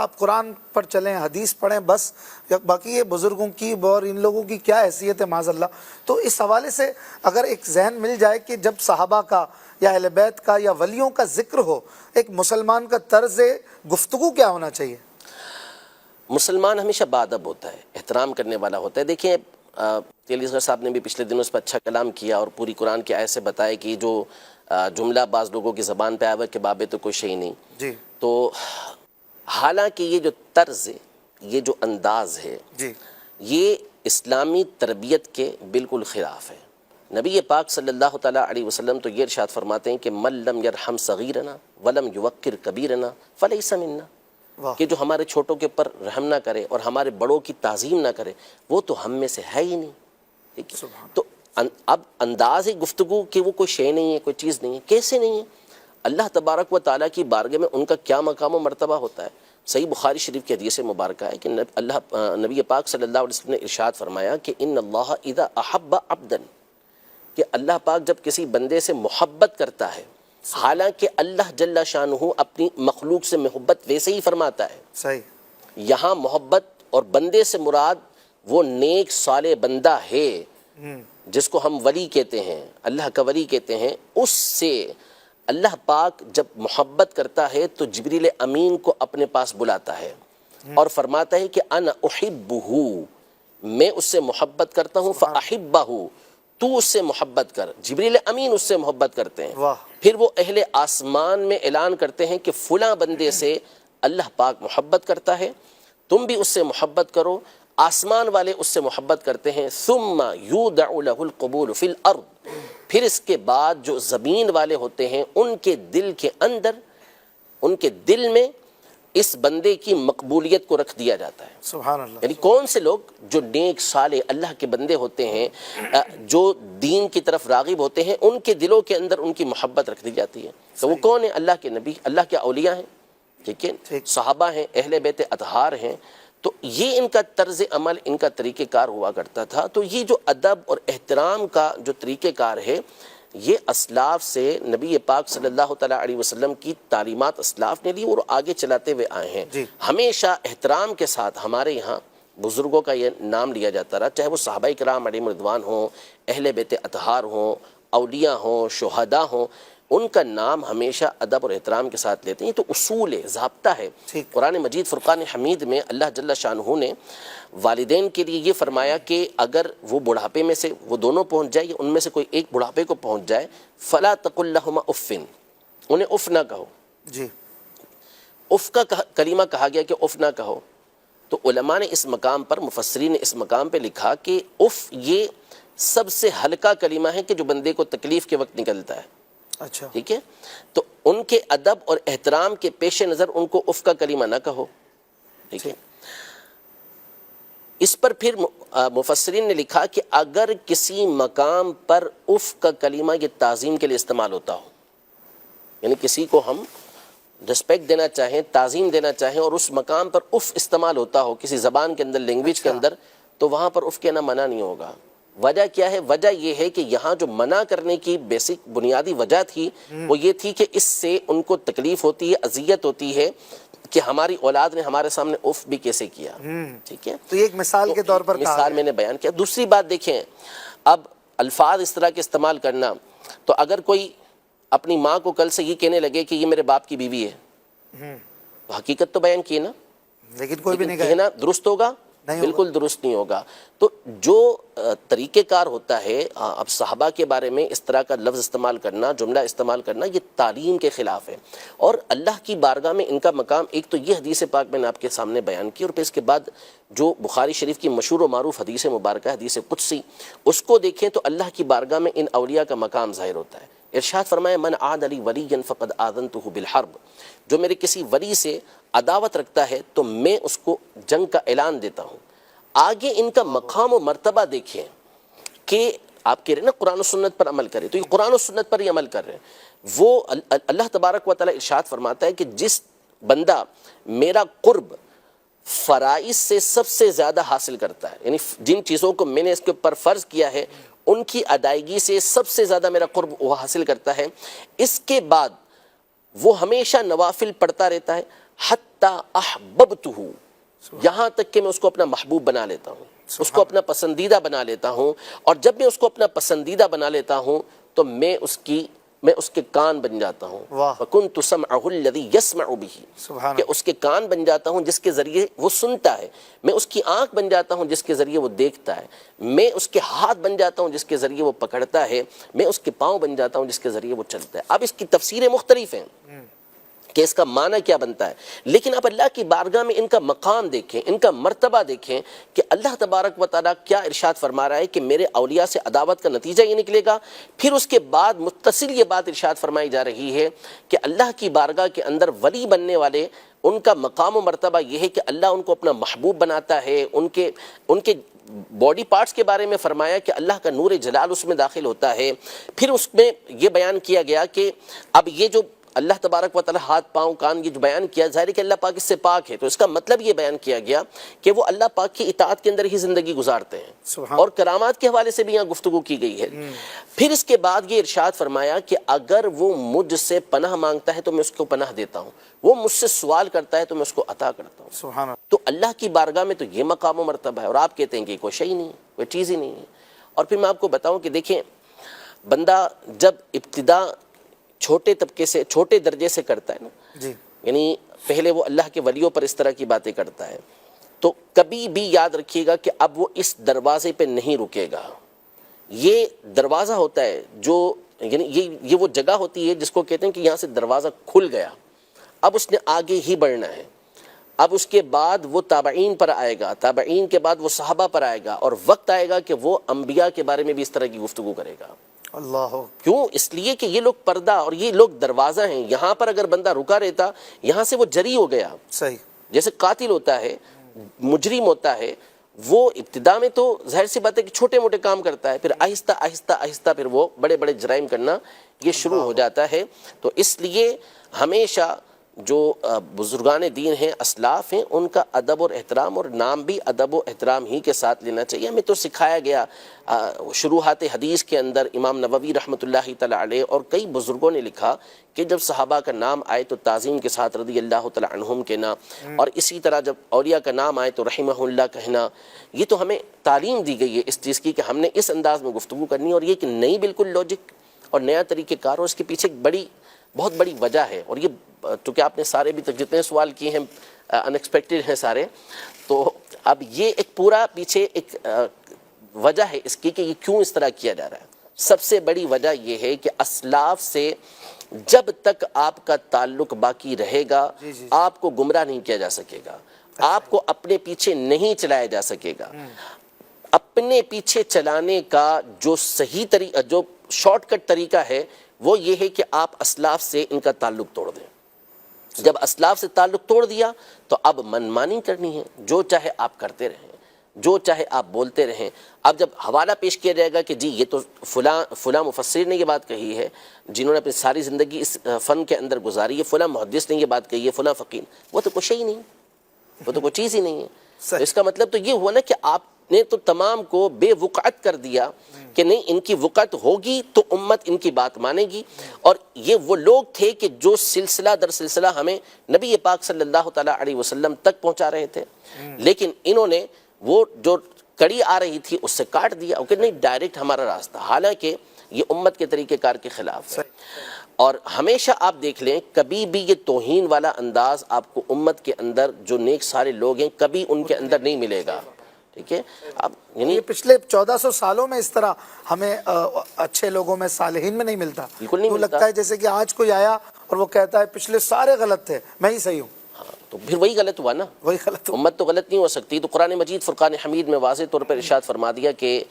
آپ قرآن پر چلیں، حدیث پڑھیں بس، باقی یہ بزرگوں کی اور ان لوگوں کی کیا حیثیت ہے معاذ اللہ۔ تو اس حوالے سے اگر ایک ذہن مل جائے کہ جب صحابہ کا یا اہل بیت کا یا ولیوں کا ذکر ہو، ایک مسلمان کا طرز گفتگو کیا ہونا چاہیے؟ مسلمان ہمیشہ باادب ہوتا ہے، احترام کرنے والا ہوتا ہے۔ دیکھیں علی اصغر صاحب نے بھی پچھلے دنوں اس پر اچھا کلام کیا اور پوری قرآن کی آیت سے بتایا کہ جو جملہ بعض لوگوں کی زبان پہ آیا ہوا کہ بابے تو کوئی شے نہیں، جی تو حالانکہ یہ جو طرز ہے، یہ جو انداز ہے، جی یہ اسلامی تربیت کے بالکل خلاف ہے۔ نبی پاک صلی اللہ تعالیٰ علیہ وسلم تو یہ ارشاد فرماتے ہیں کہ من لم یرحم صغیرنا ولم یوقر کبیرنا فلیس منا، واہ، کہ جو ہمارے چھوٹوں کے اوپر رحم نہ کرے اور ہمارے بڑوں کی تعظیم نہ کرے وہ تو ہم میں سے ہے ہی نہیں۔ ٹھیک ہے، سبحان تو اب انداز گفتگو کہ وہ کوئی شے نہیں ہے، کوئی چیز نہیں ہے، کیسے نہیں ہے؟ اللہ تبارک و تعالیٰ کی بارگاہ میں ان کا کیا مقام و مرتبہ ہوتا ہے۔ صحیح بخاری شریف کی حدیث مبارکہ ہے کہ نبی پاک صلی اللہ علیہ وسلم نے ارشاد فرمایا کہ ان اللہ اذا احب عبدا، کہ اللہ پاک جب کسی بندے سے محبت کرتا ہے، حالانکہ اللہ جل شانہ اپنی مخلوق سے محبت ویسے ہی فرماتا ہے، صحیح، یہاں محبت اور بندے سے مراد وہ نیک صالح بندہ ہے جس کو ہم ولی کہتے ہیں، اللہ کا ولی کہتے ہیں، اس سے اللہ پاک جب محبت کرتا ہے تو جبریل امین کو اپنے پاس بلاتا ہے اور فرماتا ہے کہ انا احبہ، میں اس سے محبت کرتا ہوں، فاحبہ، تو اس سے محبت کر۔ جبریل امین اس سے محبت کرتے ہیں، واہ، پھر وہ اہل آسمان میں اعلان کرتے ہیں کہ فلاں بندے سے اللہ پاک محبت کرتا ہے، تم بھی اس سے محبت کرو۔ آسمان والے اس سے محبت کرتے ہیں، ثم یودع له القبول فی الارض، پھر اس کے بعد جو زمین والے ہوتے ہیں ان کے دل کے اندر، ان کے دل میں اس بندے کی مقبولیت کو رکھ دیا جاتا ہے۔ سبحان اللہ، یعنی کون سے لوگ جو نیک صالح اللہ کے بندے ہوتے ہیں، جو دین کی طرف راغب ہوتے ہیں، ان کے دلوں کے اندر ان کی محبت رکھ دی جاتی ہے۔ تو وہ کون ہیں؟ اللہ کے نبی، اللہ کے اولیاء ہیں، ٹھیک ہے، صحابہ ہیں، اہل بیت اطہار ہیں۔ تو یہ ان کا طرز عمل، ان کا طریقہ کار ہوا کرتا تھا۔ تو یہ جو ادب اور احترام کا جو طریقہ کار ہے، یہ اسلاف سے نبی پاک صلی اللہ تعالیٰ علیہ وسلم کی تعلیمات اسلاف نے لی اور آگے چلاتے ہوئے آئے ہیں۔ جی، ہمیشہ احترام کے ساتھ ہمارے یہاں بزرگوں کا یہ نام لیا جاتا رہا، چاہے وہ صحابہ کرام علیہم رضوان ہوں، اہل بیت اطہار ہوں، اولیاء ہوں، شہداء ہوں، ان کا نام ہمیشہ ادب اور احترام کے ساتھ لیتے ہیں۔ تو اصول ہے، ضابطہ ہے۔ ٹھیک، قرآن مجید فرقان حمید میں اللہ جل شانہ نے والدین کے لیے یہ فرمایا کہ اگر وہ بڑھاپے میں سے وہ دونوں پہنچ جائے، ان میں سے کوئی ایک بڑھاپے کو پہنچ جائے، فلا تقل لهما اف، انہیں اف نہ کہو۔ جی، اف کا کلمہ کہا گیا کہ اف نہ کہو، تو علماء نے اس مقام پر، مفسرین نے اس مقام پہ لکھا کہ اف یہ سب سے ہلکا کلمہ ہے کہ جو بندے کو تکلیف کے وقت نکلتا ہے، اچھا، ٹھیک ہے۔ تو ان کے ادب اور احترام کے پیش نظر ان کو اف کا کلمہ نہ کہو، ٹھیک ہے۔ اس پر پھر مفسرین نے لکھا کہ اگر کسی مقام پر اف کا کلمہ یہ تعظیم کے لیے استعمال ہوتا ہو، یعنی کسی کو ہم رسپیکٹ دینا چاہیں، تعظیم دینا چاہیں، اور اس مقام پر اف استعمال ہوتا ہو کسی زبان کے اندر، لینگویج کے اندر، تو وہاں پر اف کہنا منع نہیں ہوگا۔ وجہ کیا ہے؟ وجہ یہ ہے کہ یہاں جو منع کرنے کی بیسک بنیادی وجہ تھی وہ یہ تھی کہ اس سے ان کو تکلیف ہوتی ہے، اذیت ہوتی ہے کہ ہماری اولاد نے ہمارے سامنے اف بھی کیسے کیا، ٹھیک ہے۔ تو یہ ایک مثال کے طور پر کہا مثال میں نے بیان کیا۔ دوسری بات دیکھیں، اب الفاظ اس طرح کے استعمال کرنا، تو اگر کوئی اپنی ماں کو کل سے یہ کہنے لگے کہ یہ میرے باپ کی بیوی ہے، تو حقیقت تو بیان کی نا، لیکن کوئی بھی نہیں کہنا درست ہوگا؟ بالکل درست نہیں ہوگا۔ تو جو طریقہ کار ہوتا ہے، اب صحابہ کے بارے میں اس طرح کا لفظ استعمال کرنا، جملہ استعمال کرنا، یہ تعلیم کے خلاف ہے، اور اللہ کی بارگاہ میں ان کا مقام، ایک تو یہ حدیث پاک میں نے آپ کے سامنے بیان کی، اور پھر اس کے بعد جو بخاری شریف کی مشہور و معروف حدیث مبارکہ، حدیث قدسی، اس کو دیکھیں تو اللہ کی بارگاہ میں ان اولیاء کا مقام ظاہر ہوتا ہے۔ ارشاد فرمایا من عاد لی ولیا فقد آذنتہ بالحرب، جو میرے کسی ولی سے عداوت رکھتا ہے تو میں اس کو جنگ کا اعلان دیتا ہوں۔ آگے ان کا مقام و مرتبہ دیکھیں کہ آپ کہہ رہے ہیں نا قرآن و سنت پر عمل کریں، تو یہ قرآن و سنت پر ہی عمل کر رہے ہیں۔ وہ اللہ تبارک و تعالیٰ ارشاد فرماتا ہے کہ جس بندہ میرا قرب فرائض سے سب سے زیادہ حاصل کرتا ہے، یعنی جن چیزوں کو میں نے اس کے اوپر فرض کیا ہے ان کی ادائیگی سے سب سے زیادہ میرا قرب وہ حاصل کرتا ہے، اس کے بعد وہ ہمیشہ نوافل پڑھتا رہتا ہے، حتی احببتہ، یہاں تک کہ میں اس کو اپنا محبوب بنا لیتا ہوں، اس کو اپنا پسندیدہ بنا لیتا ہوں، اور جب میں اس کو اپنا پسندیدہ بنا لیتا ہوں تو میں اس کے کان بن جاتا ہوں، واہ، فَكُنْتُ سَمْعَهُ الَّذِي يَسْمَعُ بِهِ، سبحان کہ اس کے کان بن جاتا ہوں جس کے ذریعے وہ سنتا ہے، میں اس کی آنکھ بن جاتا ہوں جس کے ذریعے وہ دیکھتا ہے، میں اس کے ہاتھ بن جاتا ہوں جس کے ذریعے وہ پکڑتا ہے، میں اس کے پاؤں بن جاتا ہوں جس کے ذریعے وہ چلتا ہے۔ اب اس کی تفسیریں مختلف ہیں کہ اس کا معنی کیا بنتا ہے، لیکن آپ اللہ کی بارگاہ میں ان کا مقام دیکھیں، ان کا مرتبہ دیکھیں کہ اللہ تبارک و تعالیٰ کیا ارشاد فرما رہا ہے کہ میرے اولیاء سے عداوت کا نتیجہ یہ نکلے گا۔ پھر اس کے بعد متصل یہ بات ارشاد فرمائی جا رہی ہے کہ اللہ کی بارگاہ کے اندر ولی بننے والے ان کا مقام و مرتبہ یہ ہے کہ اللہ ان کو اپنا محبوب بناتا ہے، ان کے باڈی پارٹس کے بارے میں فرمایا کہ اللہ کا نور جلال اس میں داخل ہوتا ہے۔ پھر اس میں یہ بیان کیا گیا کہ اب یہ جو اللہ تبارک و تعالیٰ ہاتھ پاؤں کان یہ جو بیان کیا، ظاہر ہے کہ اللہ پاک اس سے پاک ہے، تو اس کا مطلب یہ بیان کیا گیا کہ وہ اللہ پاک کی اطاعت کے اندر ہی زندگی گزارتے ہیں، اور کرامات کے حوالے سے بھی یہاں گفتگو کی گئی ہے۔ پھر اس کے بعد یہ ارشاد فرمایا کہ اگر وہ مجھ سے پناہ مانگتا ہے تو میں اس کو پناہ دیتا ہوں، وہ مجھ سے سوال کرتا ہے تو میں اس کو عطا کرتا ہوں۔ سبحان اللہ۔ تو اللہ کی بارگاہ میں تو یہ مقام و مرتبہ ہے، اور آپ کہتے ہیں کہ کوئی شے نہیں ہے، کوئی چیز ہی نہیں ہے۔ اور پھر میں آپ کو بتاؤں کہ دیکھیں، بندہ جب ابتدا چھوٹے طبقے سے، چھوٹے درجے سے کرتا ہے نا، جی، یعنی پہلے وہ اللہ کے ولیوں پر اس طرح کی باتیں کرتا ہے، تو کبھی بھی یاد رکھیے گا کہ اب وہ اس دروازے پہ نہیں رکے گا۔ یہ دروازہ ہوتا ہے جو، یعنی یہ وہ جگہ ہوتی ہے جس کو کہتے ہیں کہ یہاں سے دروازہ کھل گیا، اب اس نے آگے ہی بڑھنا ہے۔ اب اس کے بعد وہ تابعین پر آئے گا، تابعین کے بعد وہ صحابہ پر آئے گا، اور وقت آئے گا کہ وہ انبیاء کے بارے میں بھی اس طرح کی گفتگو کرے گا۔ اللہ، کیوں؟ اس لیے کہ یہ لوگ پردہ اور یہ لوگ دروازہ ہیں، یہاں پر اگر بندہ رکا رہتا یہاں سے وہ جری ہو گیا۔ صحیح، جیسے قاتل ہوتا ہے، مجرم ہوتا ہے، وہ ابتدا میں تو ظاہر سی بات ہے کہ چھوٹے موٹے کام کرتا ہے، پھر آہستہ آہستہ آہستہ پھر وہ بڑے بڑے جرائم کرنا یہ شروع ہو جاتا ہے۔ تو اس لیے ہمیشہ جو بزرگان دین ہیں، اسلاف ہیں، ان کا ادب اور احترام، اور نام بھی ادب و احترام ہی کے ساتھ لینا چاہیے۔ ہمیں تو سکھایا گیا شروحات حدیث کے اندر، امام نووی رحمۃ اللہ تعالیٰ علیہ اور کئی بزرگوں نے لکھا کہ جب صحابہ کا نام آئے تو تعظیم کے ساتھ رضی اللہ تعالیٰ عنہم کہنا، اور اسی طرح جب اولیاء کا نام آئے تو رحمہ اللہ کہنا۔ یہ تو ہمیں تعلیم دی گئی ہے اس چیز کی کہ ہم نے اس انداز میں گفتگو کرنی ہے، اور یہ کہ نئی بالکل لاجک اور نیا طریقہ کار، اور اس کے پیچھے ایک بہت بڑی وجہ ہے۔ اور یہ چونکہ آپ نے سارے بھی تک جتنے سوال کیے ہیں ان ایکسپیکٹڈ ہیں سارے، تو اب یہ ایک پورا پیچھے ایک وجہ ہے اس کی کہ یہ کیوں اس طرح کیا جا رہا ہے۔ سب سے بڑی وجہ یہ ہے کہ اسلاف سے جب تک آپ کا تعلق باقی رہے گا آپ کو گمراہ نہیں کیا جا سکے گا، آپ کو اپنے پیچھے نہیں چلایا جا سکے گا۔ اپنے پیچھے چلانے کا جو صحیح طریقہ، جو شارٹ کٹ طریقہ ہے، وہ یہ ہے کہ آپ اسلاف سے ان کا تعلق توڑ دیں۔ جب اسلاف سے تعلق توڑ دیا تو اب منمانی کرنی ہے، جو چاہے آپ کرتے رہیں، جو چاہے آپ بولتے رہیں۔ اب جب حوالہ پیش کیا جائے گا کہ جی یہ تو فلاں مفسر نے یہ بات کہی ہے، جنہوں نے اپنی ساری زندگی اس فن کے اندر گزاری ہے، فلاں محدث نے یہ بات کہی ہے، فلاں فقیر، وہ تو کچھ ہی نہیں، وہ تو کوئی چیز ہی نہیں ہے۔ تو اس کا مطلب تو یہ ہوا نا کہ آپ نے تو تمام کو بے وقعت کر دیا کہ نہیں، ان کی وقعت ہوگی تو امت ان کی بات مانے گی۔ اور یہ وہ لوگ تھے کہ جو سلسلہ در سلسلہ ہمیں نبی پاک صلی اللہ تعالیٰ علیہ وسلم تک پہنچا رہے تھے، لیکن انہوں نے وہ جو کڑی آ رہی تھی اس سے کاٹ دیا کہ نہیں، ڈائریکٹ ہمارا راستہ، حالانکہ یہ امت کے طریقہ کار کے خلاف ہے۔ اور ہمیشہ آپ دیکھ لیں، کبھی بھی یہ توہین والا انداز آپ کو امت کے اندر جو نیک سارے لوگ ہیں کبھی ان کے اندر نہیں ملے گا، ٹھیک ہے؟ اب یعنی یہ پچھلے 1400 سالوں میں اس طرح ہمیں اچھے لوگوں میں، صالحین میں نہیں ملتا۔ بالکل نہیں تو ملتا۔ لگتا ہے جیسے کہ آج کوئی آیا اور وہ کہتا ہے پچھلے سارے غلط تھے، میں ہی صحیح ہوں، تو پھر وہی غلط ہوا نا، وہی غلط ہوں۔ امت تو غلط نہیں ہو سکتی۔ تو قرآن مجید فرقان حمید میں واضح طور پر ارشاد فرما دیا کہ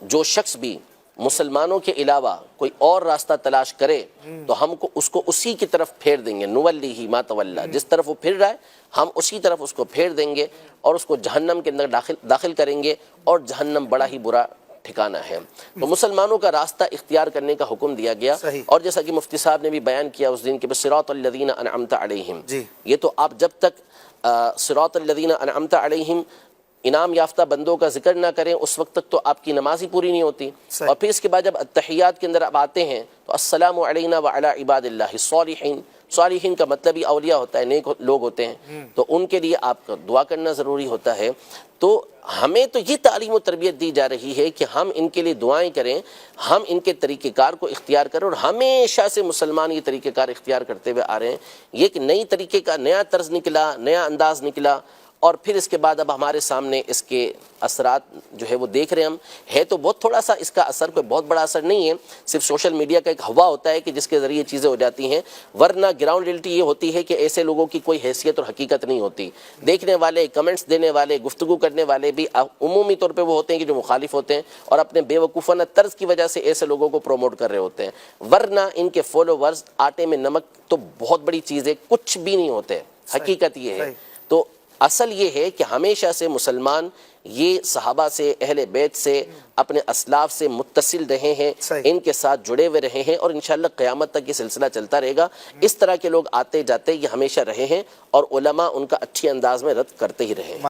جو شخص بھی مسلمانوں کے علاوہ کوئی اور راستہ تلاش کرے تو ہم کو اس کو اسی کی طرف پھیر دیں گے، نولیہ ما تولی، جس طرف وہ پھر رہا ہے ہم اسی طرف اس کو پھیر دیں گے، اور اس کو جہنم کے اندر داخل کریں گے، اور جہنم بڑا ہی برا ٹھکانہ ہے۔ تو مسلمانوں کا راستہ اختیار کرنے کا حکم دیا گیا، اور جیسا کہ مفتی صاحب نے بھی بیان کیا اس دن کے صراط الذین انعمت علیہم، یہ تو آپ جب تک صراط الذین انعمت علیہم انعام یافتہ بندوں کا ذکر نہ کریں اس وقت تک تو آپ کی نماز ہی پوری نہیں ہوتی۔ اور پھر اس کے بعد جب التحیات کے اندر اب آتے ہیں تو السلام علینا وعلی عباد اللہ الصالحین، صالحین کا مطلب ہی اولیاء ہوتا ہے، نیک لوگ ہوتے ہیں، تو ان کے لیے آپ کا دعا کرنا ضروری ہوتا ہے۔ تو ہمیں تو یہ تعلیم و تربیت دی جا رہی ہے کہ ہم ان کے لیے دعائیں کریں، ہم ان کے طریقہ کار کو اختیار کریں، اور ہمیشہ سے مسلمان یہ طریقہ کار اختیار کرتے ہوئے آ رہے ہیں۔ یہ ایک نئی طریقے کا نیا طرز نکلا، نیا انداز نکلا، اور پھر اس کے بعد اب ہمارے سامنے اس کے اثرات جو ہے وہ دیکھ رہے ہیں ہم۔ ہے تو بہت تھوڑا سا اس کا اثر، کوئی بہت بڑا اثر نہیں ہے، صرف سوشل میڈیا کا ایک ہوا ہوتا ہے کہ جس کے ذریعے چیزیں ہو جاتی ہیں، ورنہ گراؤنڈ ریئلٹی یہ ہوتی ہے کہ ایسے لوگوں کی کوئی حیثیت اور حقیقت نہیں ہوتی۔ دیکھنے والے، کمنٹس دینے والے، گفتگو کرنے والے بھی عمومی طور پہ وہ ہوتے ہیں کہ جو مخالف ہوتے ہیں اور اپنے بے وقوفانہ طرز کی وجہ سے ایسے لوگوں کو پروموٹ کر رہے ہوتے ہیں، ورنہ ان کے فالوورز آٹے میں نمک تو بہت بڑی چیز ہے، کچھ بھی نہیں ہوتے۔ حقیقت یہ ہے۔ تو اصل یہ ہے کہ ہمیشہ سے مسلمان یہ صحابہ سے، اہل بیت سے، اپنے اسلاف سے متصل رہے ہیں، ان کے ساتھ جڑے ہوئے رہے ہیں، اور انشاءاللہ قیامت تک یہ سلسلہ چلتا رہے گا۔ اس طرح کے لوگ آتے جاتے یہ ہمیشہ رہے ہیں، اور علماء ان کا اچھی انداز میں رد کرتے ہی رہے ہیں۔